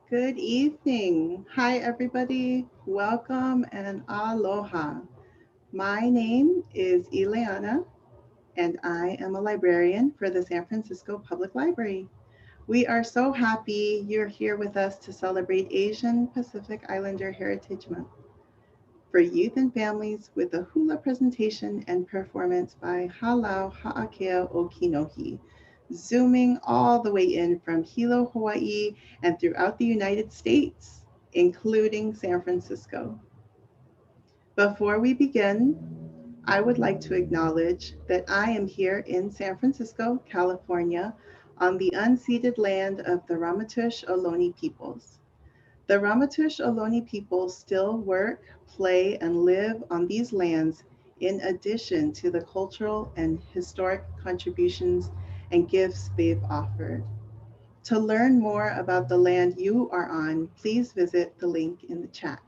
Good evening. Hi, everybody. Welcome and aloha. My name is Ileana, and I am a librarian for the San Francisco Public Library. We are so happy you're here with us to celebrate Asian Pacific Islander Heritage Month for youth and families with a hula presentation and performance by Halau Ha'a Kea o Kinohi, zooming all the way in from Hilo, Hawaii, and throughout the United States, including San Francisco. Before we begin, I would like to acknowledge that I am here in San Francisco, California, on the unceded land of the Ramaytush Ohlone peoples. The Ramaytush Ohlone people still work, play, and live on these lands in addition to the cultural and historic contributions and gifts they've offered. To learn more about the land you are on, please visit the link in the chat.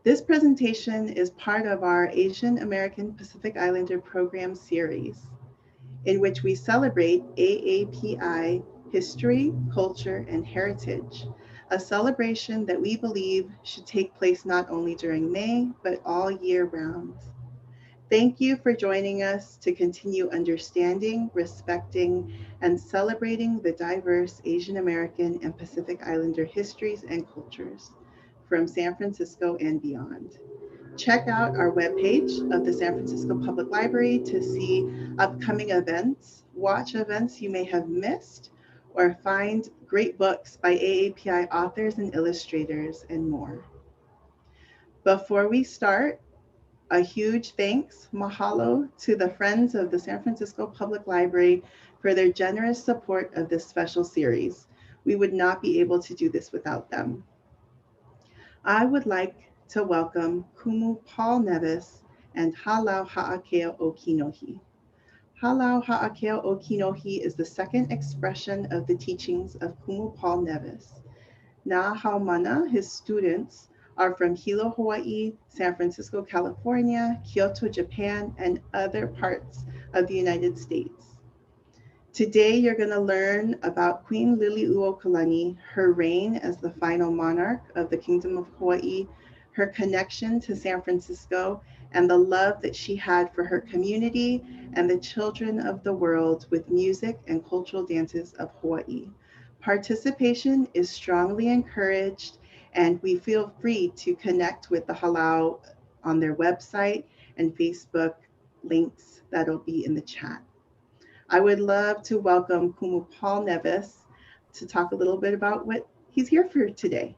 This presentation is part of our Asian American Pacific Islander program series, in which we celebrate AAPI history, culture, and heritage, a celebration that we believe should take place not only during May, but all year round. Thank you for joining us to continue understanding, respecting, and celebrating the diverse Asian American and Pacific Islander histories and cultures from San Francisco and beyond. Check out our webpage of the San Francisco Public Library to see upcoming events, watch events you may have missed, or find great books by AAPI authors and illustrators, and more. Before we start, a huge thanks, mahalo, to the Friends of the San Francisco Public Library for their generous support of this special series. We would not be able to do this without them. I would like to welcome Kumu Paul Neves and Halau Ha'a Kea o Kinohi. Halau Ha'a Kea o Kinohi is the second expression of the teachings of Kumu Paul Neves. Na haumana, his students, are from Hilo, Hawaii, San Francisco, California, Kyoto, Japan, and other parts of the United States. Today, you're going to learn about Queen Lili'uokalani, her reign as the final monarch of the Kingdom of Hawai'i, her connection to San Francisco, and the love that she had for her community and the children of the world with music and cultural dances of Hawaii. Participation is strongly encouraged, and we feel free to connect with the Halau on their website and Facebook links that'll be in the chat. I would love to welcome Kumu Paul Neves to talk a little bit about what he's here for today.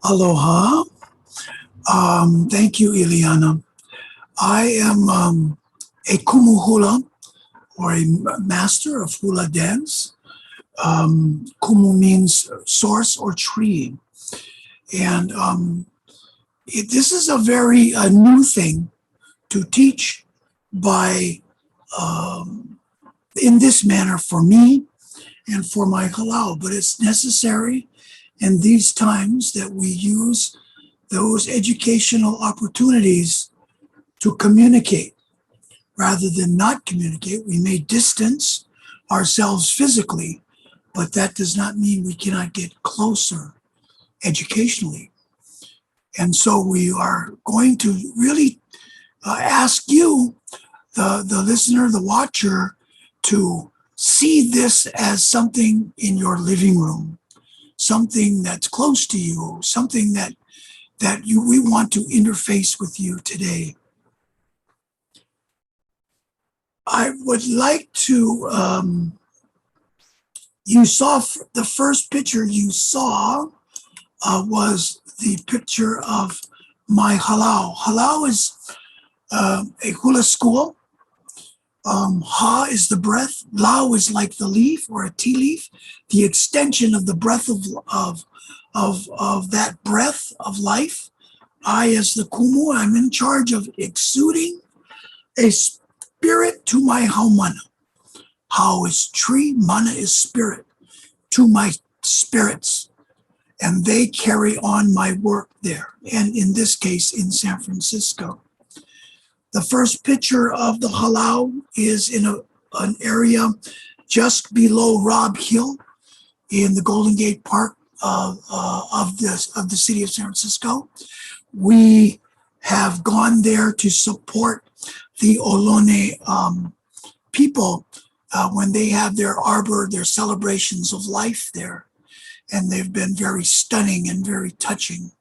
Aloha. Thank you, Ileana. I am a Kumu Hula, or a master of hula dance. Kumu means source or tree. And this is a very new thing to teach by in this manner for me and for my halau, but it's necessary in these times that we use those educational opportunities to communicate rather than not communicate. We may distance ourselves physically, but that does not mean we cannot get closer educationally. And so we are going to really ask you, the listener, the watcher, to see this as something in your living room, something that's close to you, something that we want to interface with you today. I would like to, you saw the first picture you saw was the picture of my halau. Halau is a hula school. Ha is the breath. Lau is like the leaf or a tea leaf, the extension of the breath of that breath of life. I, as the kumu, I'm in charge of exuding a spirit to my haumana. Hau is tree, mana is spirit, to my spirits. And they carry on my work there, and in this case, in San Francisco. The first picture of the halau is in an area just below Robb Hill. in the Golden Gate Park of the city of San Francisco. We have gone there to support the Ohlone people when they have their arbor, their celebrations of life there. And they've been very stunning and very touching.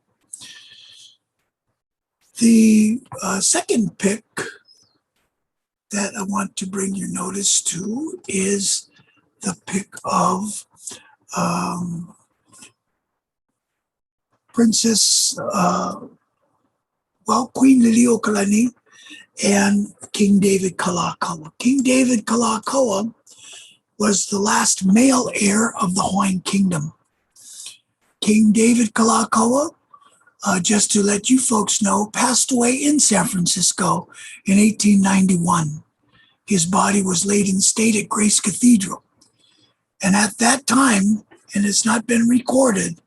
The second pic that I want to bring your notice to is the pic of Queen Lili'uokalani and King David Kalakaua. King David Kalakaua was the last male heir of the Hawaiian Kingdom. King David Kalakaua, just to let you folks know, passed away in San Francisco in 1891. His body was laid in state at Grace Cathedral. And at that time, and it's not been recorded,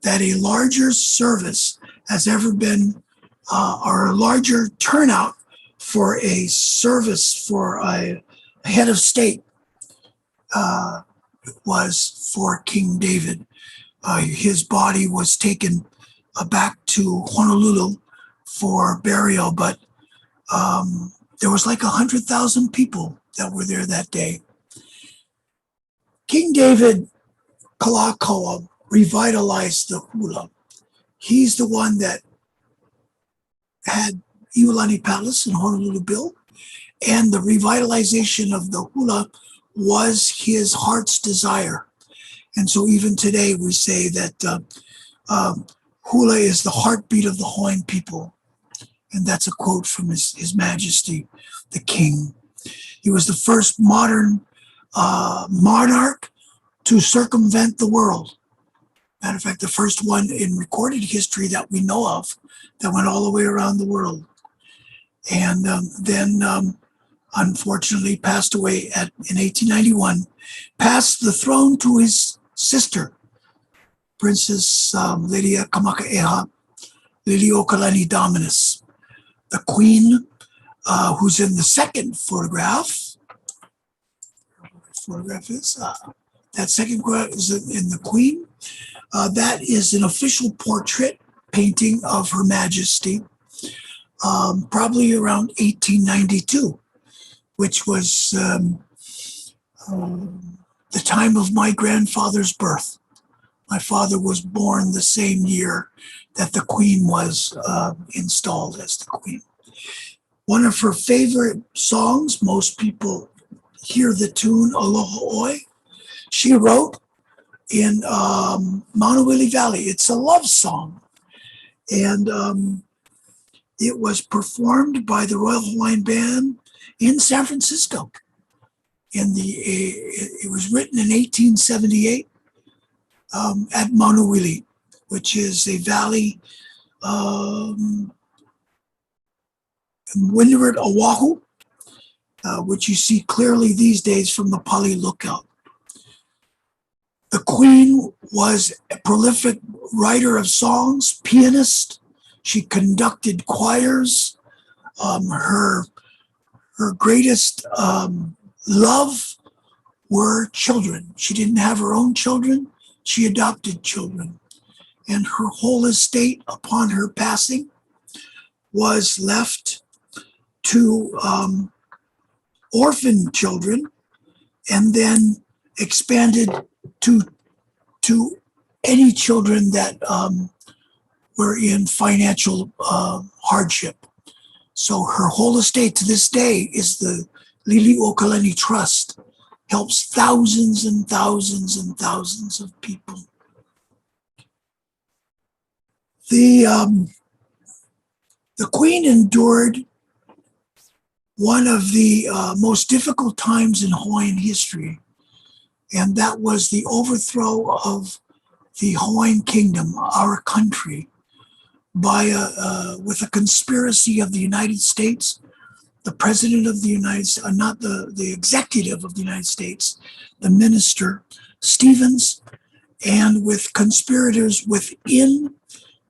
that a larger service has ever been, or a larger turnout for a service for a head of state was for King David. His body was taken back to Honolulu for burial, but there was like 100,000 people that were there that day. King David Kalakaua revitalized the hula. He's the one that had Iolani Palace in Honolulu built, and the revitalization of the hula was his heart's desire. And so even today we say that hula is the heartbeat of the Hawaiian people. And that's a quote from His Majesty, the King. He was the first modern monarch to circumvent the world. Matter of fact, the first one in recorded history that we know of that went all the way around the world. And then unfortunately passed away in 1891, passed the throne to his sister, Princess Lydia Kamakaeha Liliuokalani Dominus, the queen who's in the second photograph. That second photograph is in the queen. That is an official portrait painting of Her Majesty, probably around 1892, which was the time of my grandfather's birth. My father was born the same year that the queen was installed as the queen. One of her favorite songs, most people hear the tune Aloha Oi, she wrote in Maunawili Valley. It's a love song. And it was performed by the Royal Hawaiian Band in San Francisco. It was written in 1878 at Maunawili, which is a valley in windward Oahu, which you see clearly these days from the Pali Lookout. The Queen was a prolific writer of songs, pianist. She conducted choirs. Her greatest love were children. She didn't have her own children. She adopted children. And her whole estate upon her passing was left to orphan children, and then expanded to any children that were in financial hardship. So her whole estate to this day is the Liliuokalani Trust, helps thousands and thousands and thousands of people. The Queen endured one of the most difficult times in Hawaiian history, and that was the overthrow of the Hawaiian Kingdom, our country, by with a conspiracy of the United States, the President of the United States, not the executive of the United States, the Minister Stevens, and with conspirators within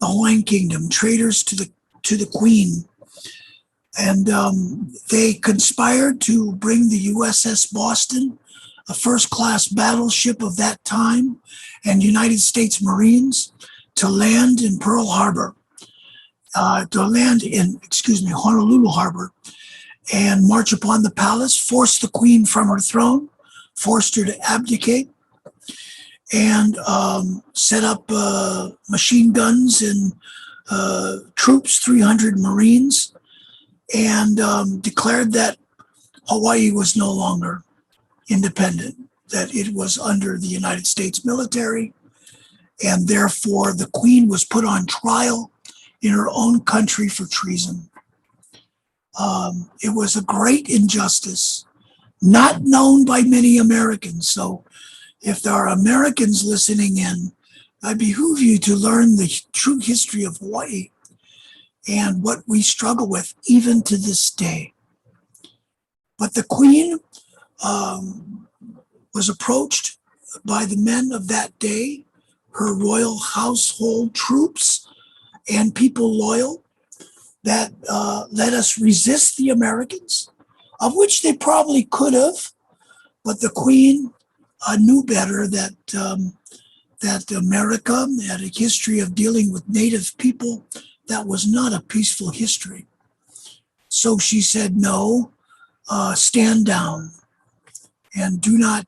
the Hawaiian Kingdom, traitors to the Queen. And they conspired to bring the USS Boston a first-class battleship of that time, and United States Marines to land in Pearl Harbor, Honolulu Harbor, and march upon the palace, force the queen from her throne, forced her to abdicate, and set up machine guns and troops, 300 Marines, and declared that Hawaii was no longer independent, that it was under the United States military, and therefore the queen was put on trial in her own country for treason. It was a great injustice, not known by many Americans. So if there are Americans listening in, I behoove you to learn the true history of Hawaii and what we struggle with even to this day. But the queen was approached by the men of that day, her royal household troops, and people loyal that let us resist the Americans, of which they probably could have, but the queen knew better that America had a history of dealing with native people that was not a peaceful history. So she said, no, stand down and do not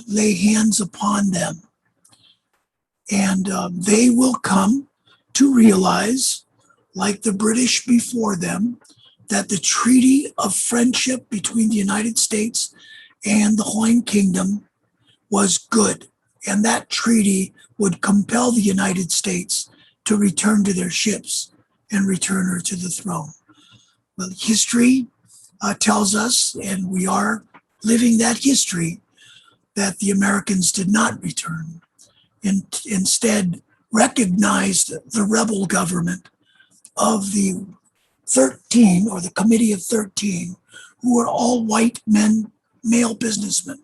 lay hands upon them. And they will come to realize, like the British before them, that the Treaty of Friendship between the United States and the Hawaiian Kingdom was good. And that treaty would compel the United States to return to their ships and return her to the throne. Well, history tells us, and we are living that history, that the Americans did not return and instead recognized the rebel government of the 13, or the Committee of 13, who were all white men, male businessmen,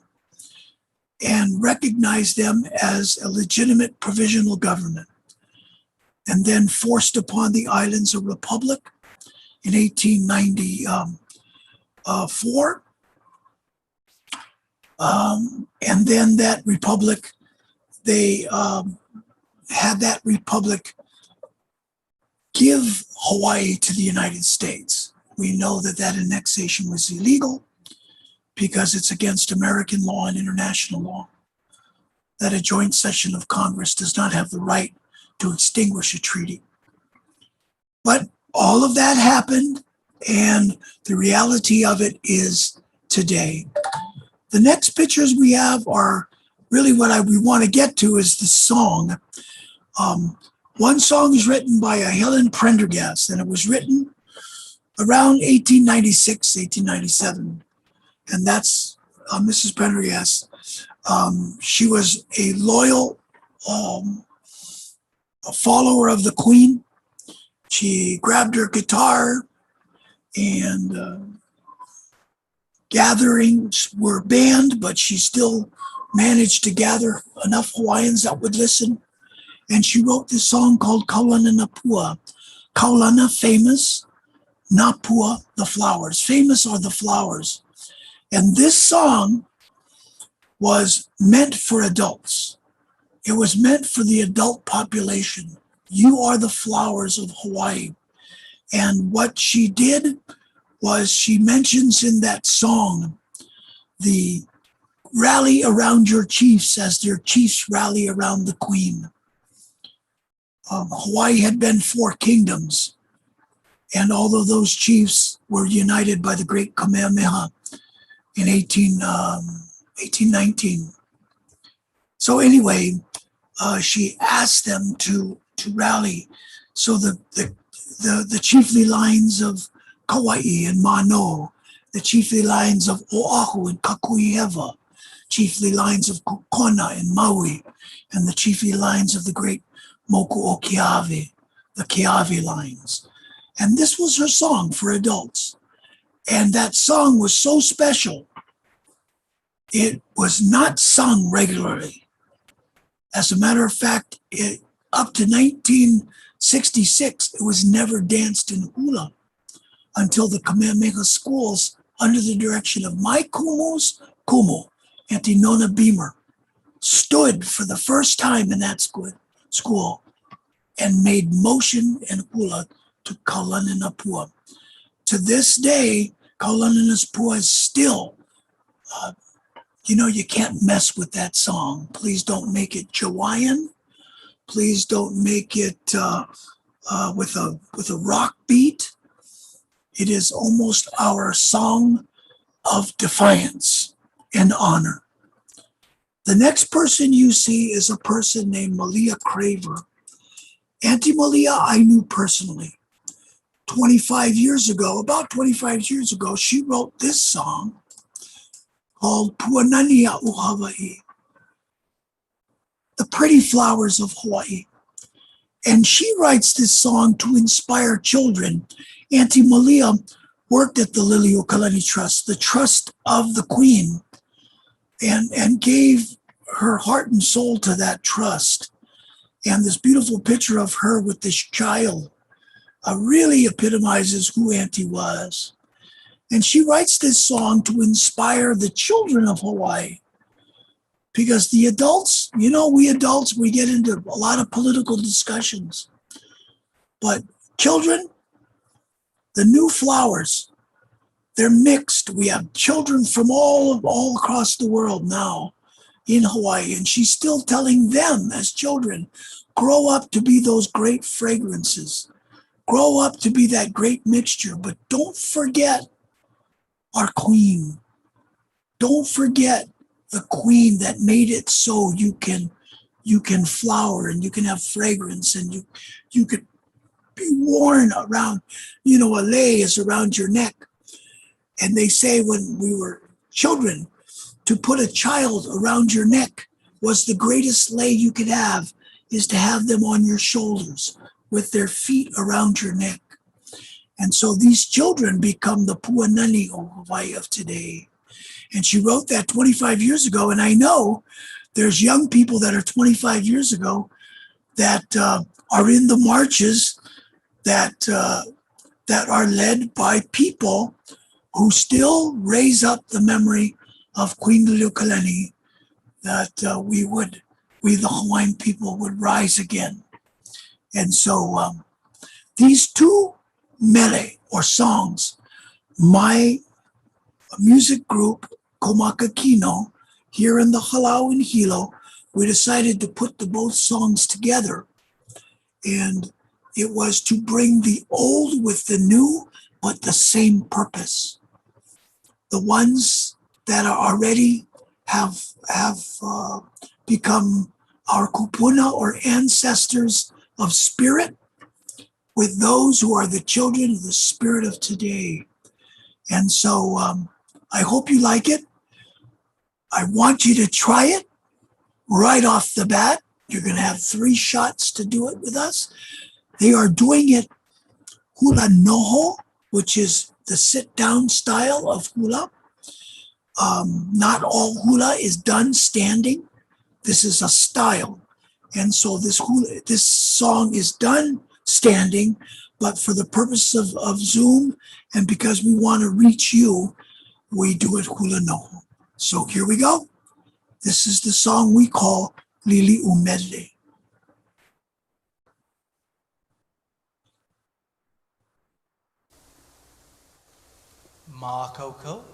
and recognized them as a legitimate provisional government, and then forced upon the islands a republic in 1894. And then that republic, they had that republic give Hawaii to the United States. We know that that annexation was illegal because it's against American law and international law, that a joint session of Congress does not have the right to extinguish a treaty. But all of that happened, and the reality of it is today. The next pictures we have are really what we want to get to is the song. One song is written by a Helen Prendergast, and it was written around 1896, 1897. And that's Mrs. Prendergast. She was a loyal a follower of the Queen. She grabbed her guitar, and gatherings were banned, but she still managed to gather enough Hawaiians that would listen. And she wrote this song called Kaulana Napua. Kaulana, famous, Napua, the flowers. Famous are the flowers. And this song was meant for adults. It was meant for the adult population. You are the flowers of Hawaii. And what she did was she mentions in that song the rally around your chiefs as their chiefs rally around the queen. Hawaii had been 4 kingdoms, and although those chiefs were united by the great Kamehameha in 1819. So anyway, she asked them to rally. So the chiefly lines of Kauai and Mano, the chiefly lines of Oahu and Kakuihewa, chiefly lines of Kukona and Maui, and the chiefly lines of the great Moku o Keawe, the Keawe lines. And this was her song for adults. And that song was so special, it was not sung regularly. As a matter of fact, up to 1966, it was never danced in Hula until the Kamehameha schools, under the direction of my Kumu's Kumu, Auntie Nona Beamer, stood for the first time in that school and made motion and hula to Kaulanenapua. To this day, Kaulanenapua is still, you can't mess with that song. Please don't make it Hawaiian. Please don't make it with a rock beat. It is almost our song of defiance and honor. The next person you see is a person named Malia Craver. Auntie Malia, I knew personally. About 25 years ago, she wrote this song called Puanania o Hawaii, the pretty flowers of Hawaii. And she writes this song to inspire children. Auntie Malia worked at the Liliuokalani Trust, the trust of the Queen, and gave her heart and soul to that trust. And this beautiful picture of her with this child really epitomizes who Auntie was. And she writes this song to inspire the children of Hawaii. Because the adults, we adults, we get into a lot of political discussions. But children, the new flowers, they're mixed. We have children from all across the world now in Hawaii. And she's still telling them as children, grow up to be those great fragrances. Grow up to be that great mixture. But don't forget our queen. Don't forget the queen that made it so you can flower and you can have fragrance and you could be worn around, a lei is around your neck. And they say when we were children, to put a child around your neck was the greatest lei you could have, is to have them on your shoulders with their feet around your neck. And so these children become the Puanani o Hawaii of today. And she wrote that 25 years ago. And I know there's young people that are 25 years ago that are in the marches that are led by people who still raise up the memory of Queen Lili'uokalani, that we the Hawaiian people would rise again. And so these two mele or songs, my music group, Komaka Kino, here in the Halau and Hilo, we decided to put the both songs together. And it was to bring the old with the new, but the same purpose. The ones that are already have become our kupuna or ancestors of spirit, with those who are the children of the spirit of today. And so I hope you like it. I want you to try it right off the bat. You're going to have 3 shots to do it with us. They are doing it hula noho, which is the sit-down style of hula. Not all hula is done standing. This is a style. And so this song is done standing, but for the purpose of Zoom and because we want to reach you, we do it hula noho. So here we go. This is the song we call Liliuokalani. Ma Coco.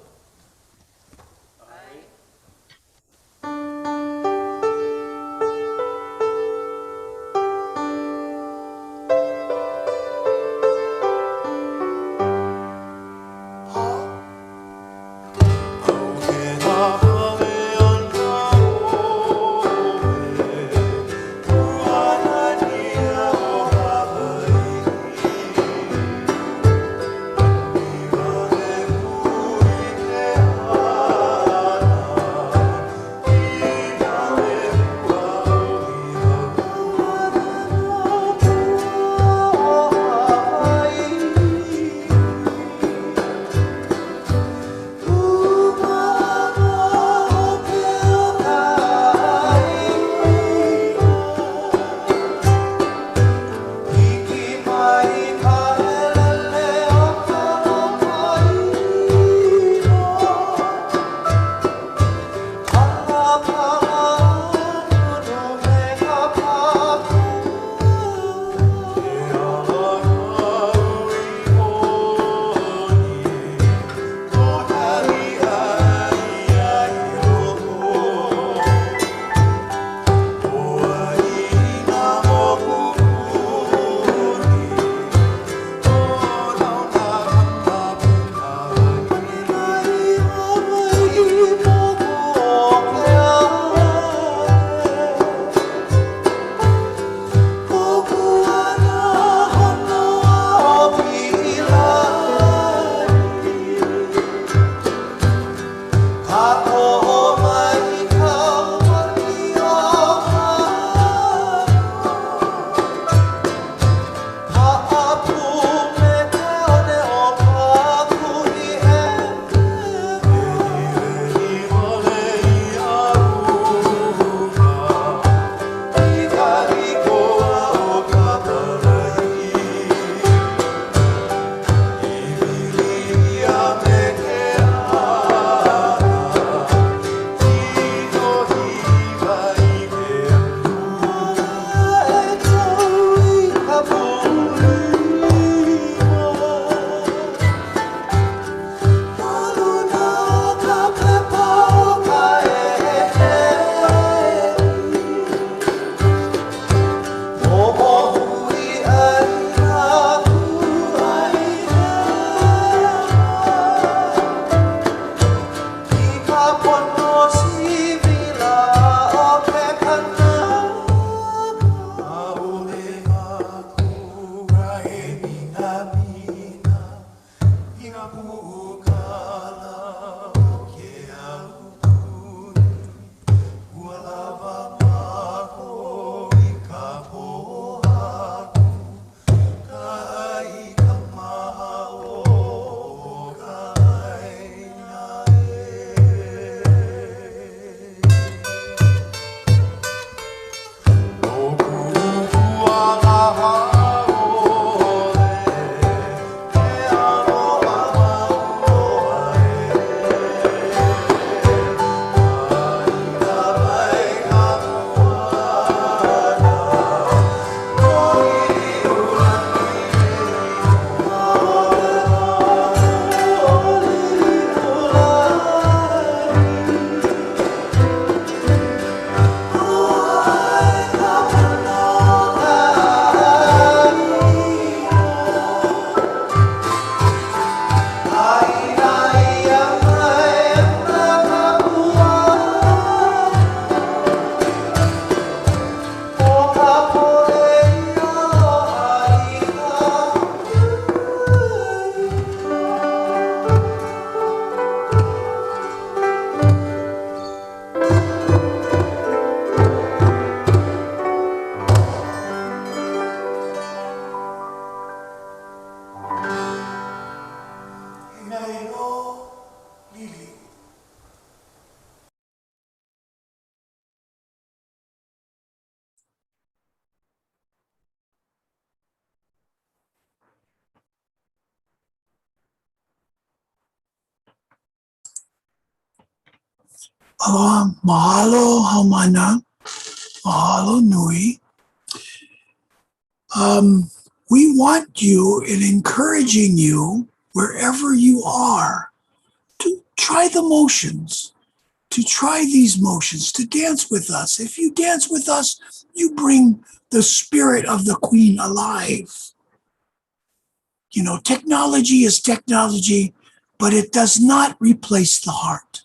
Aloha, mahalo, haumana, mahalo nui. We want you and encouraging you wherever you are to try the motions, to try these motions, to dance with us. If you dance with us, you bring the spirit of the Queen alive. You know, technology is technology, but it does not replace the heart,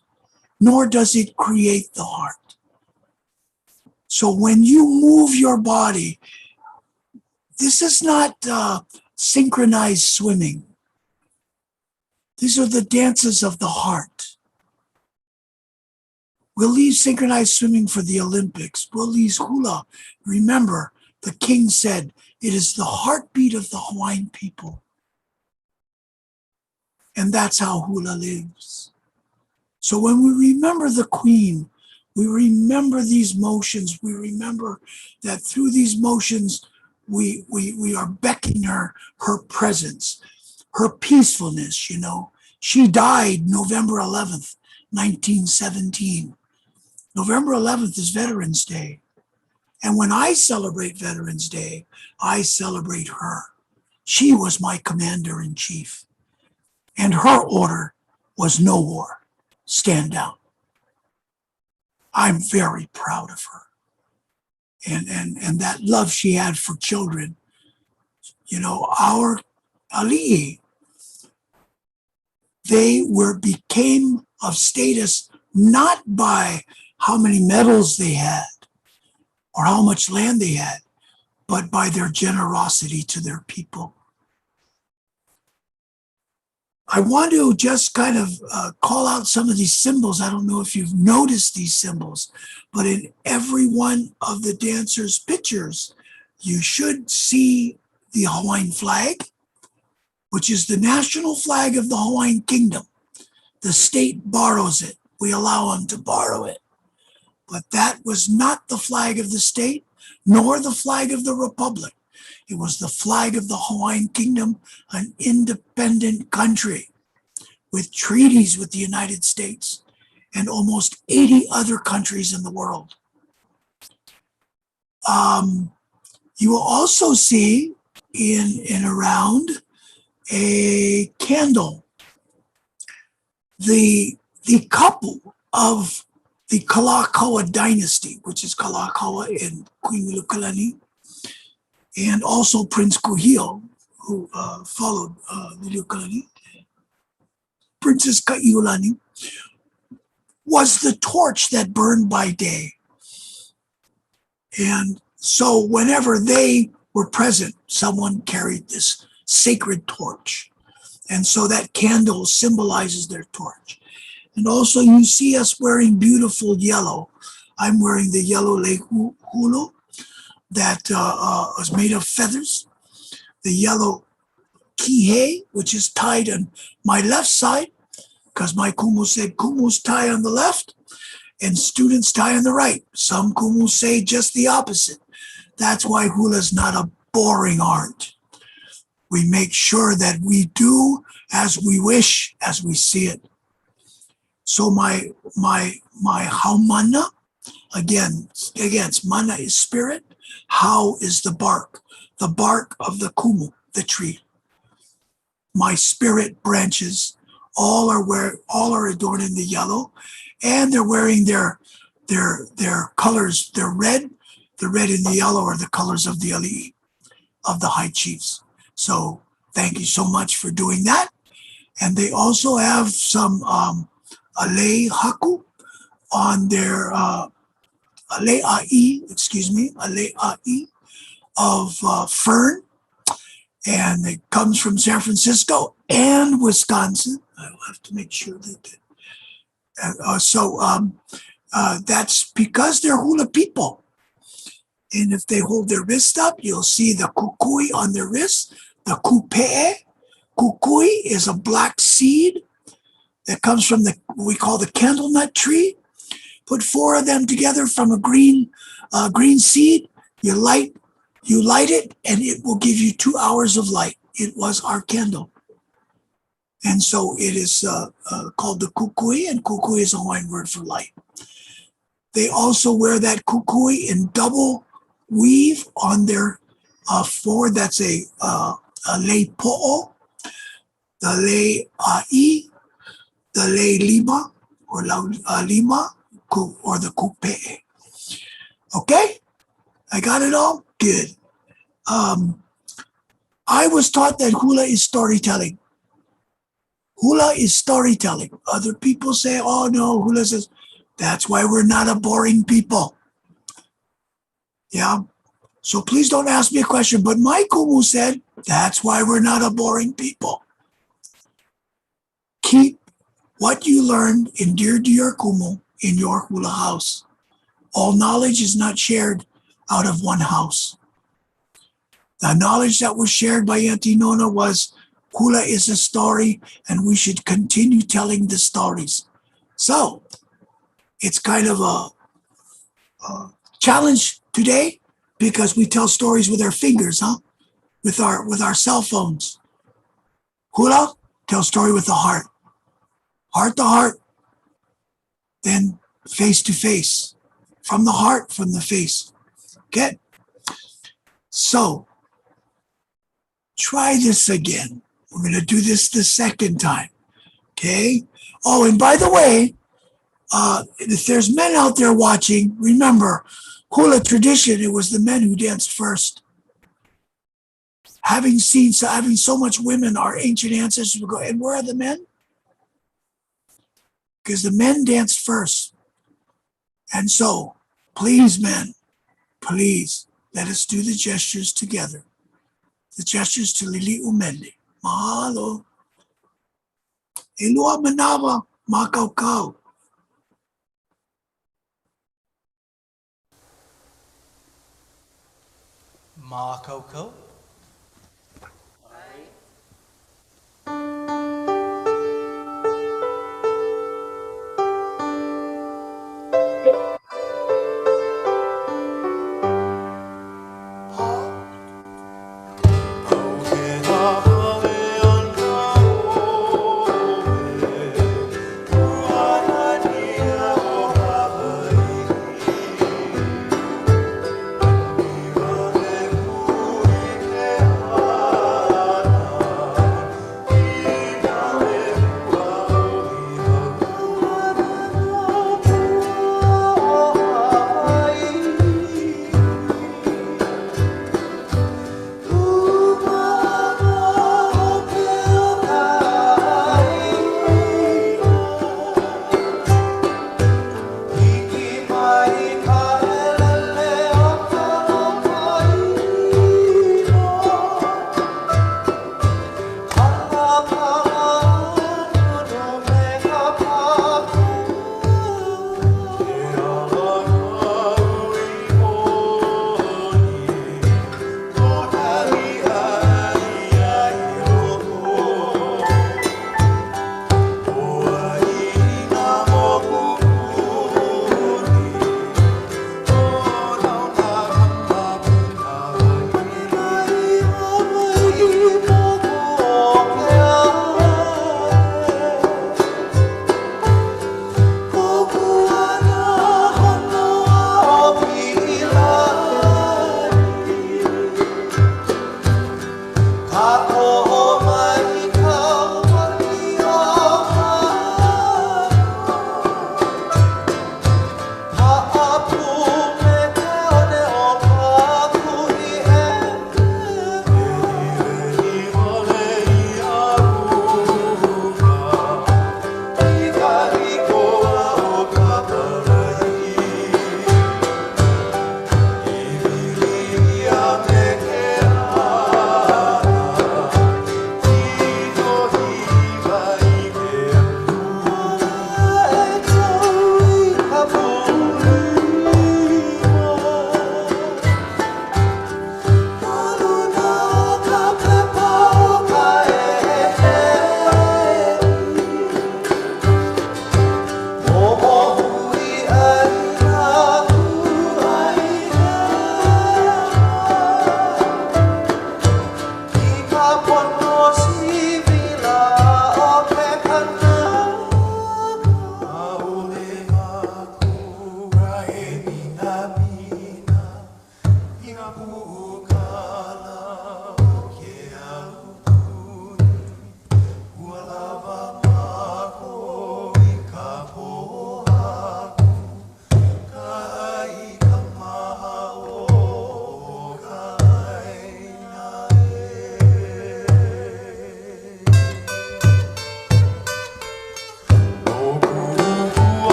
nor does it create the heart. So when you move your body, this is not synchronized swimming. These are the dances of the heart. We'll leave synchronized swimming for the Olympics. We'll leave hula. Remember, the king said, it is the heartbeat of the Hawaiian people. And that's how hula lives. So when we remember the queen, we remember these motions. We remember that through these motions, we are beckoning her presence, her peacefulness, you know. She died November 11th, 1917. November 11th is Veterans Day. And when I celebrate Veterans Day, I celebrate her. She was my commander-in-chief. And her order was no war, stand down. I'm very proud of her. And that love she had for children. You know, our ali'i, they became of status not by how many medals they had or how much land they had, but by their generosity to their people. I want to just kind of call out some of these symbols. I don't know if you've noticed these symbols, but in every one of the dancers' pictures, you should see the Hawaiian flag, which is the national flag of the Hawaiian Kingdom. The state borrows it. We allow them to borrow it. But that was not the flag of the state, nor the flag of the republic. It was the flag of the Hawaiian Kingdom, an independent country with treaties with the United States and almost 80 other countries in the world. You will also see in and around a candle, the couple of the Kalakaua dynasty, which is Kalakaua and Queen Lili'uokalani, and also Prince Kuhio, who followed Liliuokalani. Princess Kaiulani was the torch that burned by day. And so whenever they were present, someone carried this sacred torch. And so that candle symbolizes their torch. And also you see us wearing beautiful yellow. I'm wearing the yellow lehua that is made of feathers. The yellow kihe, which is tied on my left side, because my kumu said kumus tie on the left and students tie on the right. Some kumu say just the opposite. That's why hula is not a boring art. We make sure that we do as we wish, as we see it. So my haumana, again, mana is spirit, hau is the bark of the kumu, the tree. My spirit branches all are adorned in the yellow, and they're wearing their colors. They're red. The red and the yellow are the colors of the ali'i, of the high chiefs. So thank you so much for doing that. And they also have some alei haku on their alei of fern, and it comes from San Francisco and Wisconsin. I'll have to make sure that. That's because they're hula people. And if they hold their wrist up, you'll see the kukui on their wrist, the kupe'e. Kukui is a black seed that comes from what we call the candle nut tree. Put 4 of them together from a green seed. You light it, and it will give you 2 hours of light. It was our candle. And so it is called the kukui, and kukui is a Hawaiian word for light. They also wear that kukui in double weave on their forward. That's a lei po'o, the lei a'i, the lei lima, or lima, or the kupe'e. Okay? I got it all? Good. I was taught that hula is storytelling. Hula is storytelling. Other people say, oh no, hula says, that's why we're not a boring people. Yeah. So please don't ask me a question. But my kumu said, that's why we're not a boring people. Keep what you learned endeared to your kumu in your hula house. All knowledge is not shared out of one house. The knowledge that was shared by Auntie Nona was hula is a story and we should continue telling the stories. So it's kind of a challenge today because we tell stories with our fingers, huh? With our cell phones. Hula, tell story with the heart. Heart to heart, then face to face. From the heart, from the face. Okay? So, try this again. We're going to do this the second time. Okay? Oh, and by the way, if there's men out there watching, remember, hula tradition, it was the men who danced first. Having so much women, our ancient ancestors would go, and where are the men? Because the men danced first. And so, please, men, please, let us do the gestures together. The gestures to Liliuokalani. Mahalo. Elua manawa makaukau. Makoko.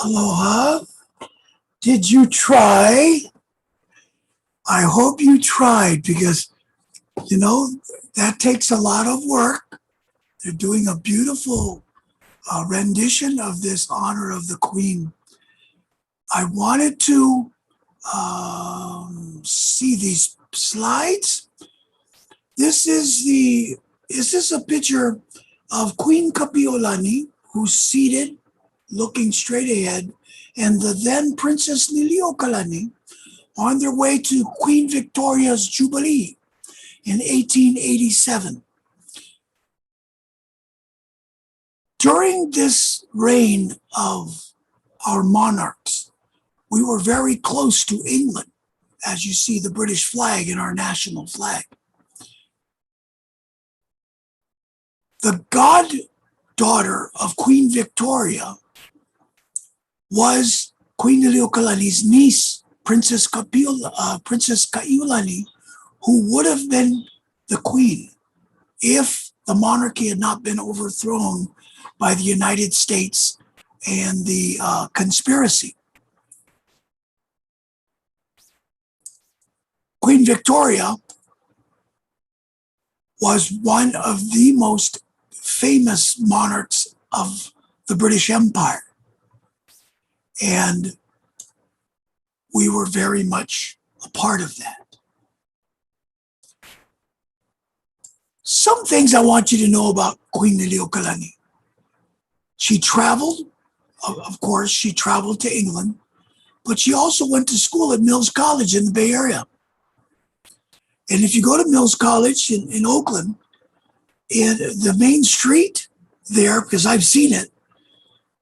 Aloha. Did you try? I hope you tried because, that takes a lot of work. They're doing a beautiful rendition of this honor of the Queen. I wanted to see these slides. This is a picture of Queen Kapiolani, who's seated, looking straight ahead, and the then Princess Liliuokalani on their way to Queen Victoria's Jubilee in 1887. During this reign of our monarchs, we were very close to England, as you see the British flag in our national flag. The goddaughter of Queen Victoria was Queen Liliuokalani's niece, Princess Kaiulani, who would have been the queen if the monarchy had not been overthrown by the United States and the conspiracy. Queen Victoria was one of the most famous monarchs of the British Empire. And we were very much a part of that. Some things I want you to know about Queen Liliuokalani. She traveled, of course, she traveled to England, but she also went to school at Mills College in the Bay Area. And if you go to Mills College in Oakland, in the main street there, because I've seen it,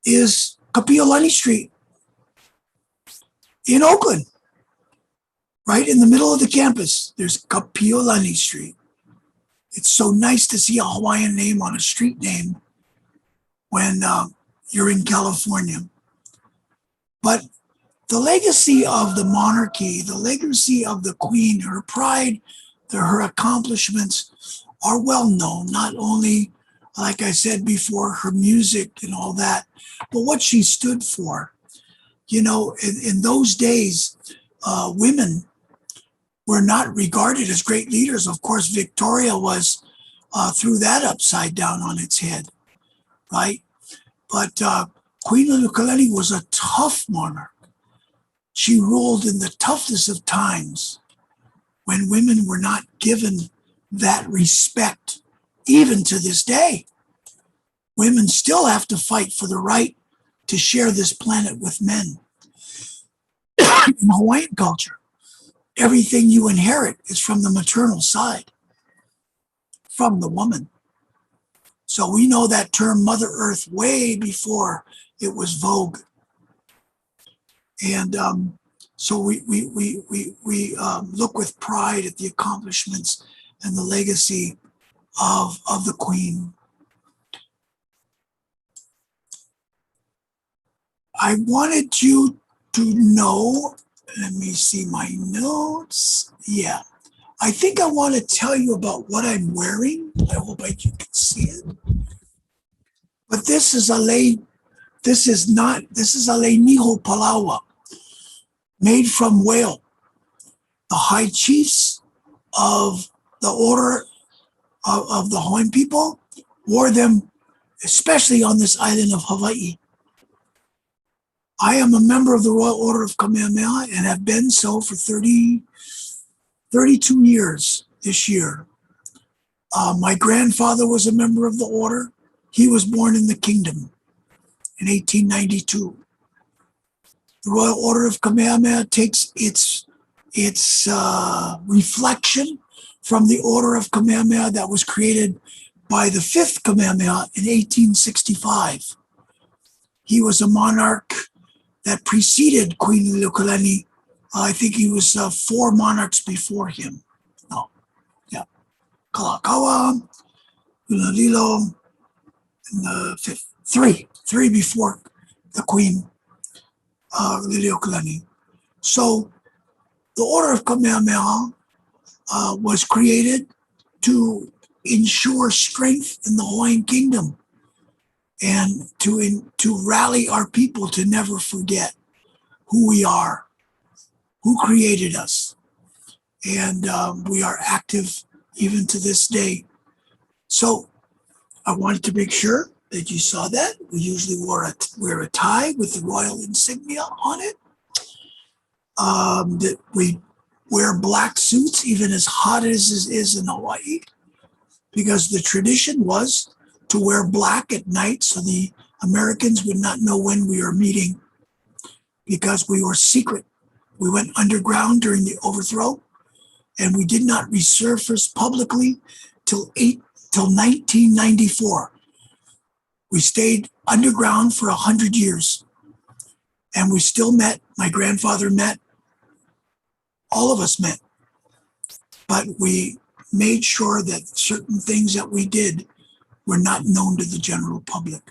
is Kapiolani Street in Oakland. Right in the middle of the campus, there's Kapiolani Street. It's so nice to see a Hawaiian name on a street name when you're in California. But the legacy of the monarchy, the legacy of the Queen, her pride, her accomplishments are well known, not only, like I said before, her music and all that, but what she stood for. In those days, women were not regarded as great leaders. Of course, Victoria threw that upside down on its head, right? But Queen Liliuokalani was a tough monarch. She ruled in the toughest of times when women were not given that respect, even to this day. Women still have to fight for the right to share this planet with men. In Hawaiian culture, everything you inherit is from the maternal side, from the woman. So we know that term Mother Earth way before it was vogue. And so we look with pride at the accomplishments and the legacy of the Queen. I wanted you to know, let me see my notes. Yeah, I think I want to tell you about what I'm wearing. I hope you can see it. But this is a lei niho palawa, made from whale. The high chiefs of the order of the Hawaiian people wore them, especially on this island of Hawaii. I am a member of the Royal Order of Kamehameha and have been so for 32 years this year. My grandfather was a member of the order. He was born in the kingdom in 1892. The Royal Order of Kamehameha takes its reflection from the Order of Kamehameha that was created by the fifth Kamehameha in 1865. He was a monarch that preceded Queen Liliuokalani. I think he was 4 monarchs before him. No, yeah. Kalakaua, Lilo, and the fifth. Three before the Queen Liliuokalani. So the Order of Kamehameha was created to ensure strength in the Hawaiian Kingdom. and to rally our people to never forget who we are, who created us. And we are active even to this day. So I wanted to make sure that you saw that. We usually wear a tie with the royal insignia on it. That we wear black suits, even as hot as it is in Hawaii, because the tradition was to wear black at night so the Americans would not know when we were meeting, because we were secret. We went underground during the overthrow, and we did not resurface publicly till 1994. We stayed underground for 100 years, and we still met. My grandfather met. All of us met. But we made sure that certain things that we did were not known to the general public.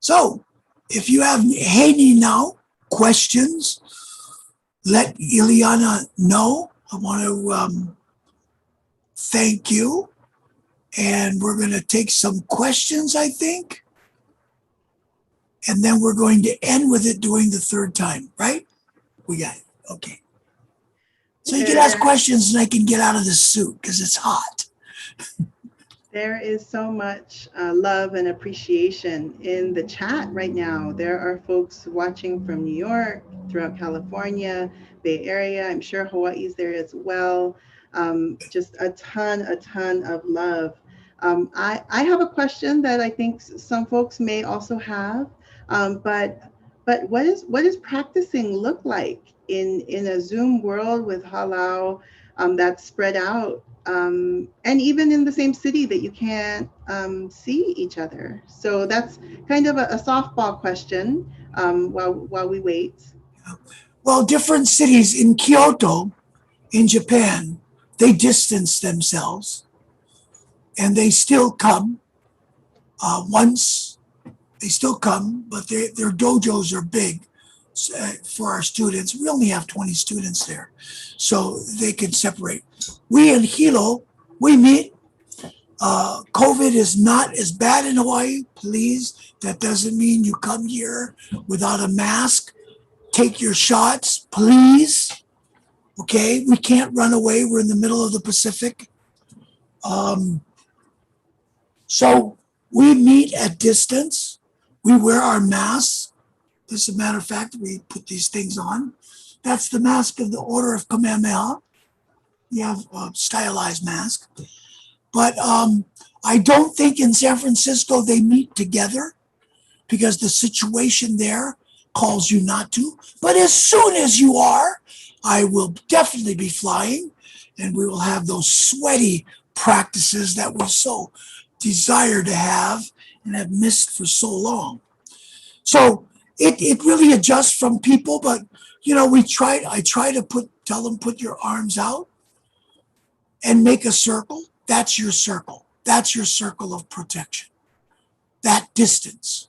So, if you have any now questions, let Ileana know. I want to thank you. And we're going to take some questions, I think. And then we're going to end with it doing the third time, right? We got it. Okay. So you can ask questions and I can get out of this suit because it's hot. There is so much love and appreciation in the chat right now. There are folks watching from New York, throughout California, Bay Area. I'm sure Hawaii's there as well. Just a ton of love. I have a question that I think some folks may also have, but what does practicing look like in a Zoom world with Halau that's spread out, and even in the same city that you can't see each other? So that's kind of a softball question while we wait. Well, different cities in Kyoto, in Japan, they distance themselves, and they still come once. They still come, but their dojos are big for our students. We only have 20 students there, so they can separate. We in Hilo, we meet. COVID is not as bad in Hawaii, please. That doesn't mean you come here without a mask. Take your shots, please. Okay, we can't run away. We're in the middle of the Pacific. So we meet at distance. We wear our masks. As a matter of fact, we put these things on. That's the mask of the Order of Kamehameha. You have a stylized mask. But I don't think in San Francisco they meet together because the situation there calls you not to. But as soon as you are, I will definitely be flying, and we will have those sweaty practices that we so desire to have and have missed for so long. So it really adjusts from people, but you know, I try to tell them, put your arms out and make a circle. That's your circle. That's your circle of protection. That distance.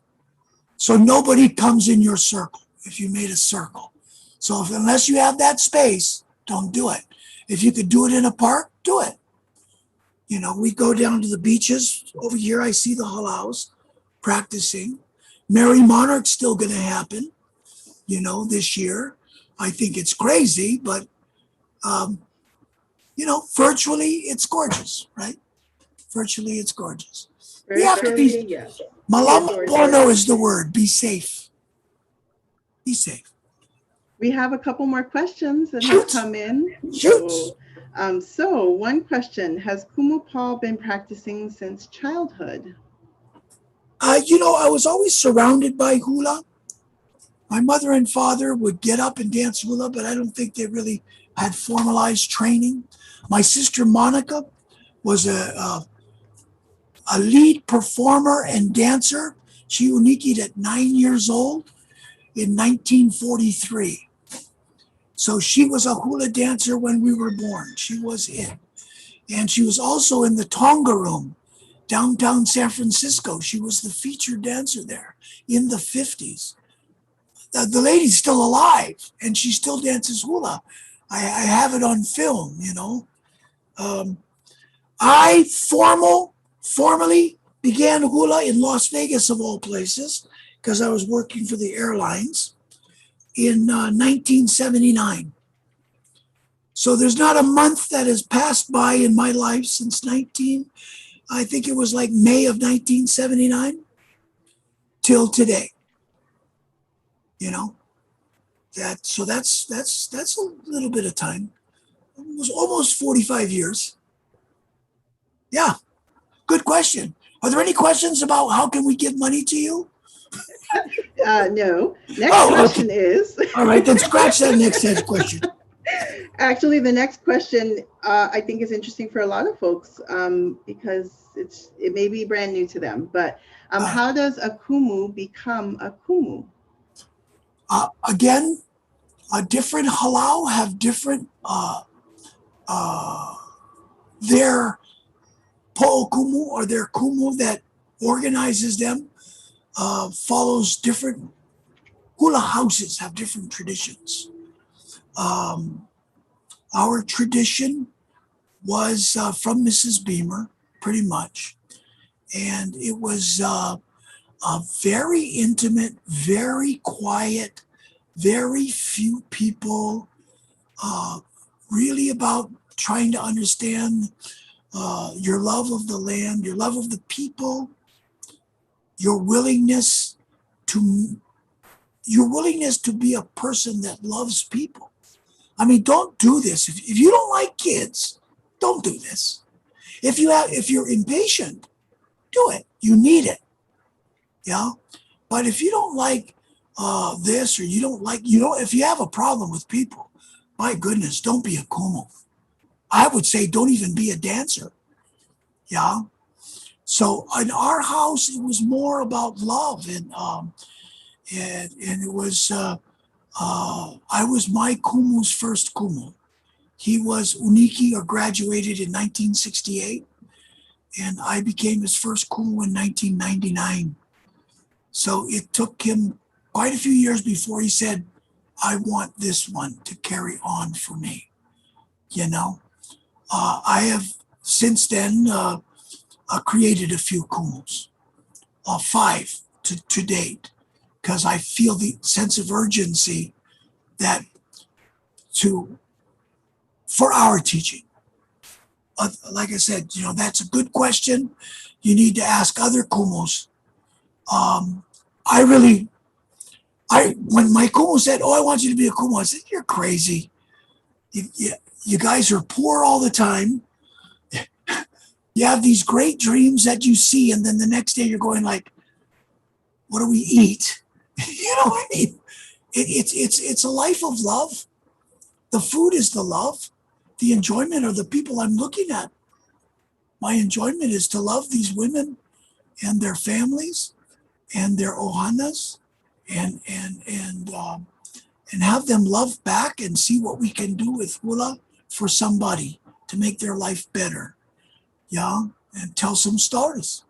So nobody comes in your circle if you made a circle. So unless you have that space, don't do it. If you could do it in a park, do it. You know, we go down to the beaches. Over here, I see the halaus practicing. Merry Monarch's still going to happen, you know, this year. I think it's crazy, but, you know, virtually it's gorgeous, right? Virtually it's gorgeous. We have to be, Yes. Malama Pono is the word, be safe. Be safe. We have a couple more questions that have come in. So one question, has Kumu Paul been practicing since childhood? You know, I was always surrounded by hula. My mother and father would get up and dance hula, but I don't think they really had formalized training. My sister Monica was a lead performer and dancer. She unikied at 9 years old in 1943. So she was a hula dancer when we were born. She was it. And she was also in the Tonga Room, downtown San Francisco. She was the featured dancer there in the 50s. The lady's still alive, and she still dances hula. I have it on film, you know. I formally began hula in Las Vegas, of all places, because I was working for the airlines in 1979. So there's not a month that has passed by in my life since I think it was like May of 1979 till today. You know, that's a little bit of time. It was almost 45 years. Yeah, good question. Are there any questions about how can we give money to you? No. Next question is. All right, then scratch that next question. Actually, the next question I think is interesting for a lot of folks because it may be brand new to them. But how does a kumu become a kumu? Again, different halau have different their po'okumu or their kumu that organizes them follows different hula houses have different traditions. Our tradition was from Mrs. Beamer, pretty much, and it was a very intimate, very quiet, very few people, really about trying to understand your love of the land, your love of the people, your willingness to be a person that loves people. I mean, don't do this. If you don't like kids, don't do this. If you're impatient, do it. You need it. Yeah. But if you don't like this, or if you have a problem with people, my goodness, don't be a kumu. I would say don't even be a dancer. Yeah. So in our house, it was more about love, and it was I was my kumu's first kumu. He was uniki or graduated in 1968, and I became his first kumu in 1999. So it took him quite a few years before he said, I want this one to carry on for me. You know, I have since then created a few kumus, 5 to date, because I feel the sense of urgency that for our teaching. Like I said, that's a good question. You need to ask other kumus. When my kumu said, "Oh, I want you to be a kumu," I said, "You're crazy. You guys are poor all the time. You have these great dreams that you see, and then the next day you're going like, what do we eat?" You know what I mean? It's a life of love. The food is the love. The enjoyment are the people I'm looking at. My enjoyment is to love these women and their families and their ohanas, and have them love back and see what we can do with hula for somebody to make their life better. Yeah, and tell some stories.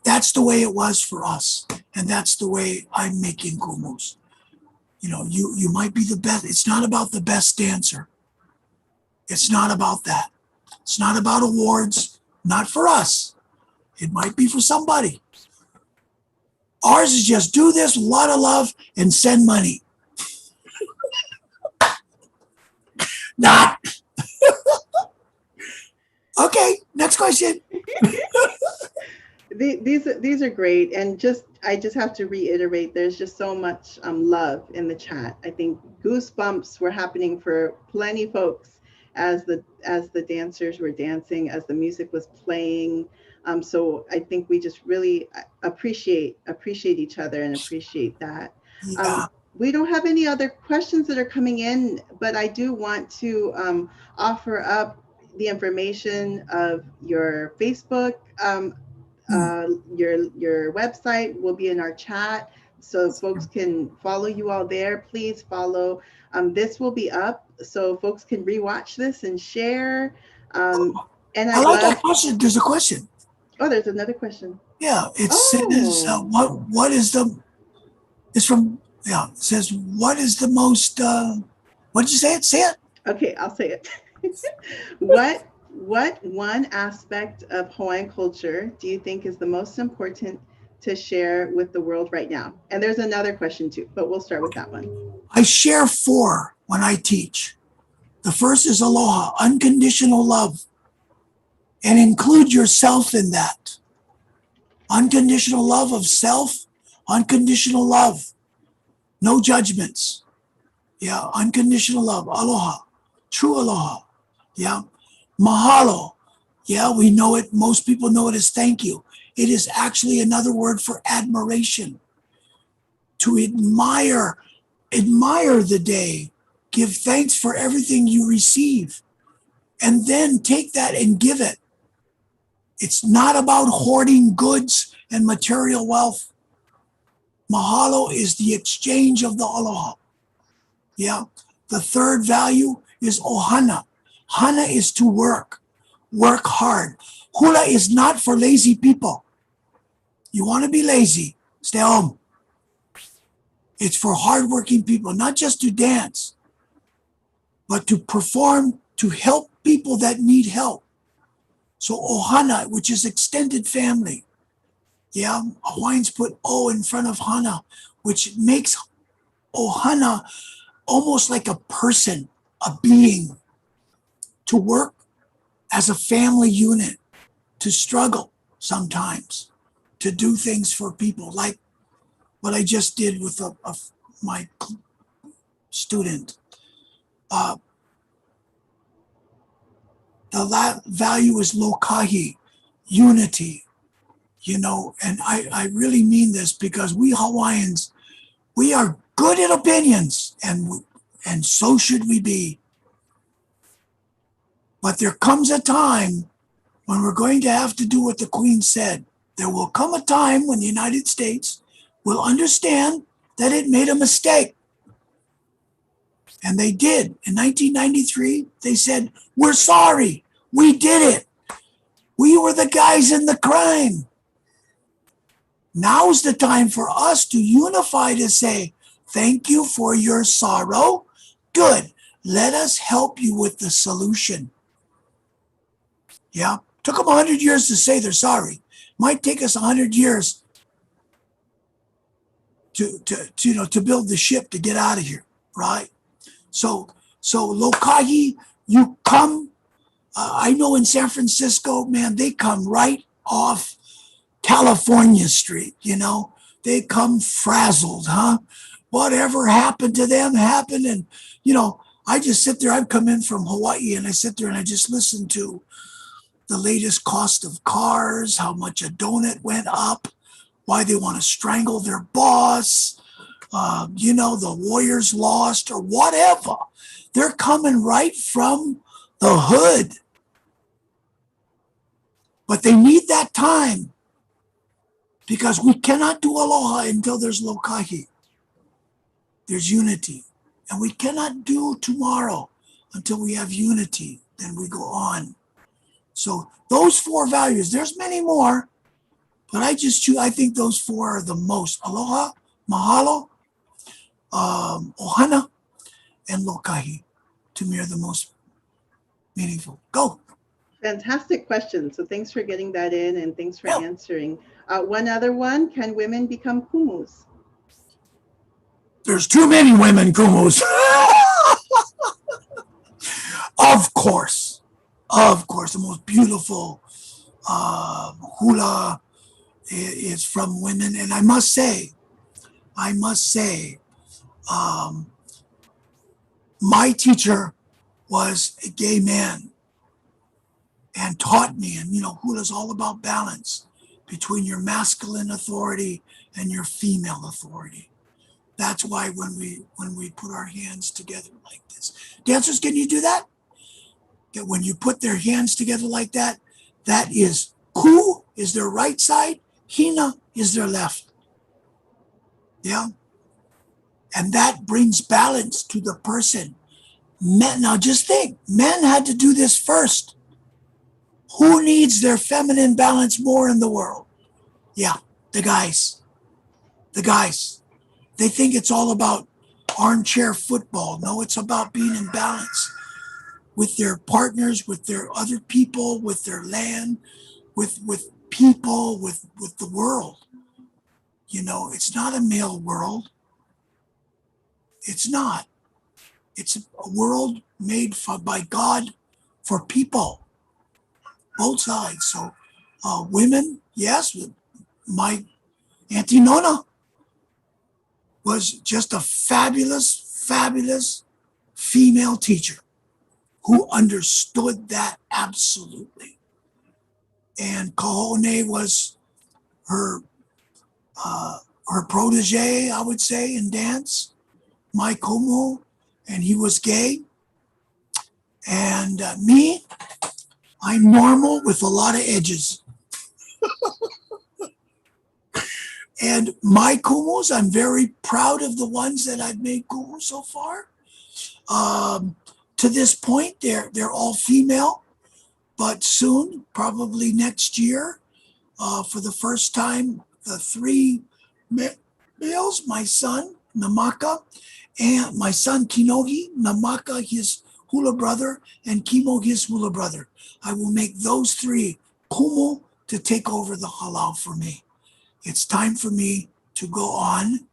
That's the way it was for us, and that's the way I'm making kumus. You might be the best. It's not about the best dancer. It's not about that. It's not about awards. Not for us. It might be for somebody. Ours is just do this, a lot of love, and send money. Not. Okay, next question. These are great, and I just have to reiterate, there's just so much love in the chat. I think goosebumps were happening for plenty folks as the dancers were dancing, as the music was playing. So I think we just really appreciate each other and appreciate that. Yeah. We don't have any other questions that are coming in, but I do want to offer up the information of your Facebook. Your website will be in our chat, so folks can follow you all there. Please follow. This will be up so folks can rewatch this and share. And I like that question. There's a question. Oh, there's another question. Yeah, it says what is the? It's from It says what is the most? What did you say? Say it. Okay, I'll say it. What What one aspect of Hawaiian culture do you think is the most important to share with the world right now? And there's another question too, but we'll start with that one. I share four when I teach. The first is aloha, unconditional love, and include yourself in that. Unconditional love of self, unconditional love, no judgments. Yeah, unconditional love, aloha, true aloha. Yeah, mahalo. Yeah, we know it. Most people know it as thank you. It is actually another word for admiration. To admire the day, give thanks for everything you receive, and then take that and give it. It's not about hoarding goods and material wealth. Mahalo is the exchange of the aloha. Yeah. The third value is ohana. Hana is to work hard. Hula is not for lazy people. You want to be lazy, stay home. It's for hardworking people, not just to dance, but to perform, to help people that need help. So ohana, which is extended family. Yeah, Hawaiians put O in front of hana, which makes ohana almost like a person, a being, to work as a family unit, to struggle sometimes, to do things for people, like what I just did with my student. The value is lokahi, unity, and I really mean this because we Hawaiians, we are good at opinions, and so should we be. But there comes a time when we're going to have to do what the Queen said. There will come a time when the United States will understand that it made a mistake. And they did. In 1993, they said, we're sorry. We did it. We were the guys in the crime. Now's the time for us to unify to say, thank you for your sorrow. Good. Let us help you with the solution. Yeah. Took them 100 years to say they're sorry. Might take us 100 years to build the ship to get out of here, right? So lokahi, you come. I know in San Francisco, man, they come right off California Street. They come frazzled, huh? Whatever happened to them happened, and I just sit there. I've come in from Hawaii, and I sit there and I just listen to the latest cost of cars, how much a donut went up, why they want to strangle their boss, the Warriors lost or whatever. They're coming right from the hood. But they need that time because we cannot do aloha until there's lokahi. There's unity. And we cannot do tomorrow until we have unity. Then we go on. So those four values, there's many more, but I think those four are the most. Aloha, mahalo, ohana, and lokahi, to me, are the most meaningful. Go. Fantastic question. So thanks for getting that in and thanks for answering. One other one, can women become kumus? There's too many women kumus. Of course, the most beautiful hula is from women. And I must say, my teacher was a gay man and taught me, and hula's all about balance between your masculine authority and your female authority. That's why when we put our hands together like this, dancers, can you do that? When you put their hands together like that, that is ku is their right side, hina is their left. Yeah. And that brings balance to the person. Men, now just think, men had to do this first. Who needs their feminine balance more in the world? Yeah, the guys. The guys. They think it's all about armchair football. No, it's about being in balance. with their partners, with their other people, with their land, with people, with the world. You know, it's not a male world. It's not. It's a world made by God for people, both sides. So women, yes, my Auntie Nona was just a fabulous, fabulous female teacher who understood that absolutely. And Kahone was her her protege, I would say, in dance, my Kumu, and he was gay. And me, I'm normal with a lot of edges. And my Kumus, I'm very proud of the ones that I've made Kumu so far. To this point, they're all female, but soon, probably next year, for the first time, the three males, my son, Namaka, and my son, Kinohi, Namaka, his Hula brother, and Kimo, his Hula brother. I will make those three Kumu to take over the halau for me. It's time for me to go on,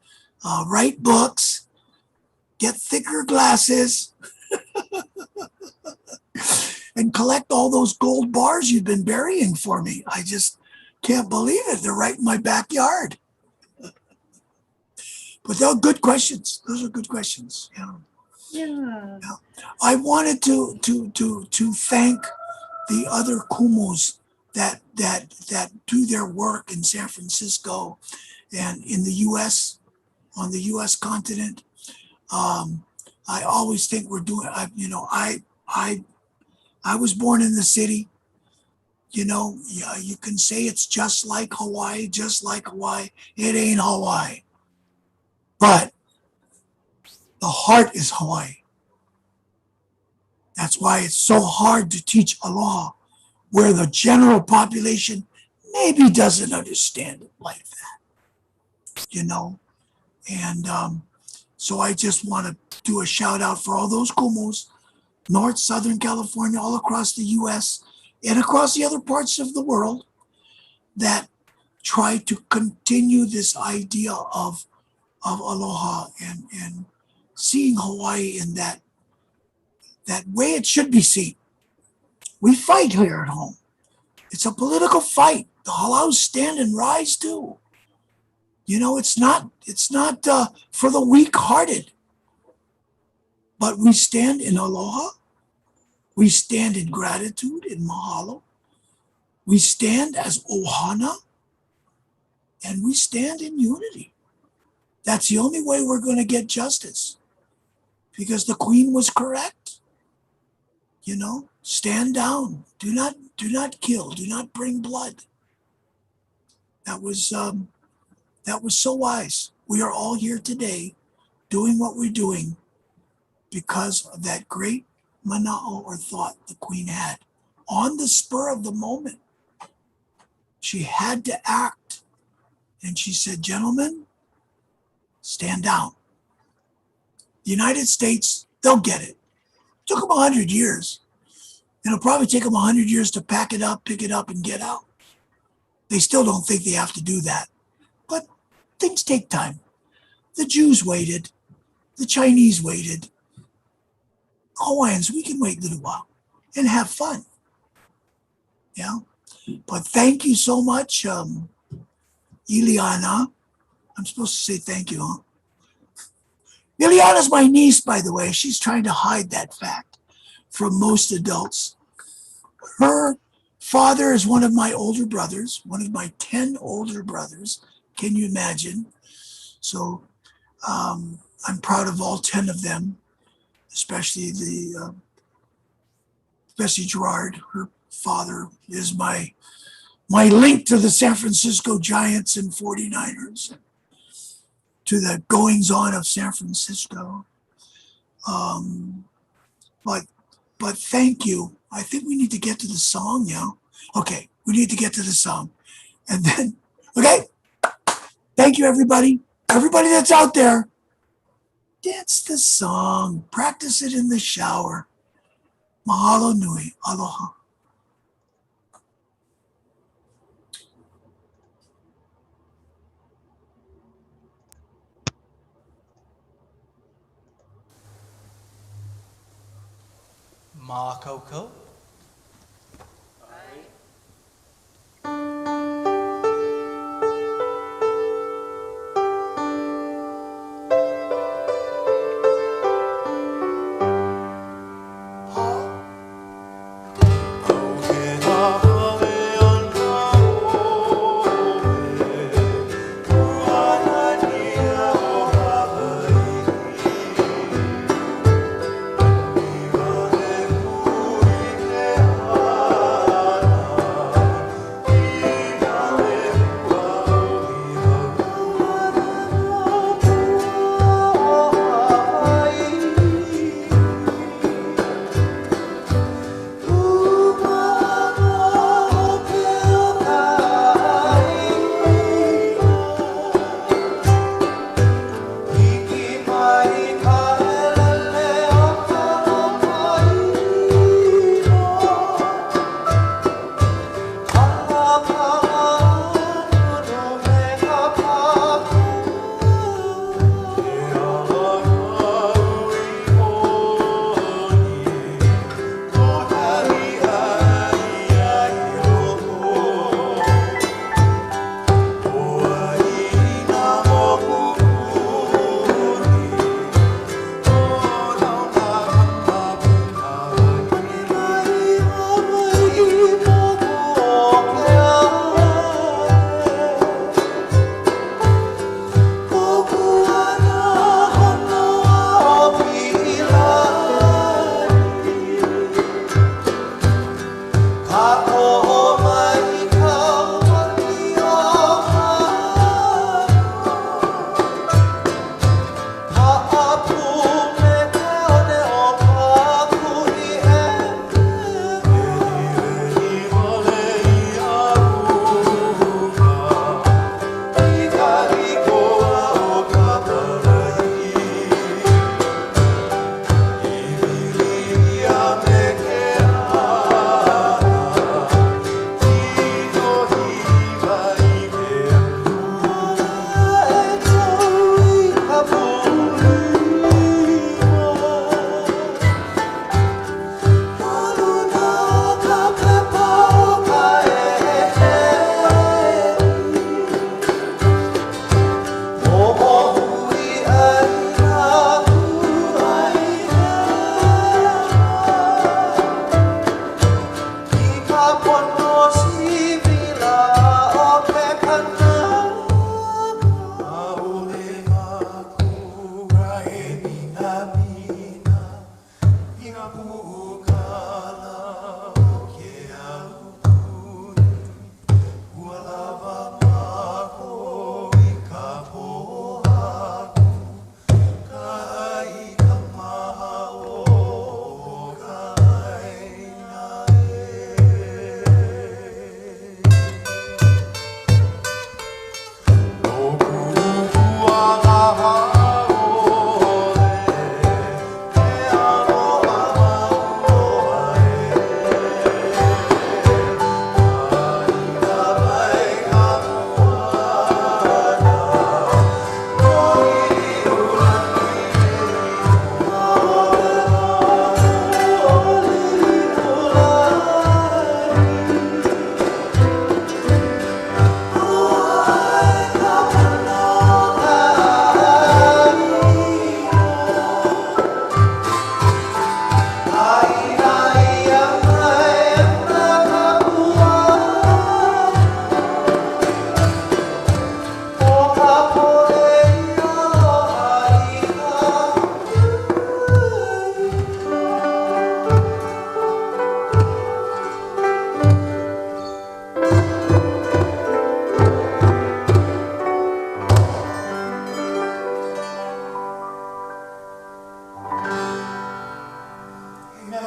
write books, get thicker glasses, and collect all those gold bars you've been burying for me. I just can't believe it. They're right in my backyard. But they're good questions. Those are good questions. Yeah. I wanted to thank the other Kumus that do their work in San Francisco and in the U.S. on the U.S. continent. I always think we're doing. I was born in the city. You know, yeah, you can say it's just like Hawaii, just like Hawaii. It ain't Hawaii, but the heart is Hawaii. That's why it's so hard to teach aloha, where the general population maybe doesn't understand it like that, you know. And so I just want to do a shout out for all those kumus, North, Southern California, all across the U.S. and across the other parts of the world that try to continue this idea of aloha and seeing Hawaii in that way it should be seen. We fight here at home. It's a political fight. The halaus stand and rise too. You know, it's not for the weak-hearted. But we stand in aloha. We stand in gratitude, in mahalo. We stand as ohana. And we stand in unity. That's the only way we're going to get justice. Because the Queen was correct. You know, stand down. Do not kill. Do not bring blood. That was so wise. We are all here today doing what we're doing because of that great mana'o or thought the Queen had. On the spur of the moment, she had to act. And she said, gentlemen, stand down. The United States, they'll get it. It took them 100 years. It'll probably take them 100 years to pack it up, pick it up, and get out. They still don't think they have to do that. But things take time. The Jews waited. The Chinese waited. Hawaiians, we can wait a little while and have fun. Yeah. But thank you so much, Ileana. I'm supposed to say thank you, huh? Ileana's my niece, by the way. She's trying to hide that fact from most adults. Her father is one of my older brothers, one of my 10 older brothers. Can you imagine? So I'm proud of all 10 of them, especially Gerard. Her father is my link to the San Francisco Giants and 49ers, to the goings on of San Francisco. But thank you. I think we need to get to the song now. Okay, we need to get to the song. And then, okay, thank you, everybody. Everybody that's out there, dance the song. Practice it in the shower. Mahalo nui. Aloha. Makoko.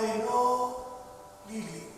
Hilo, Lili.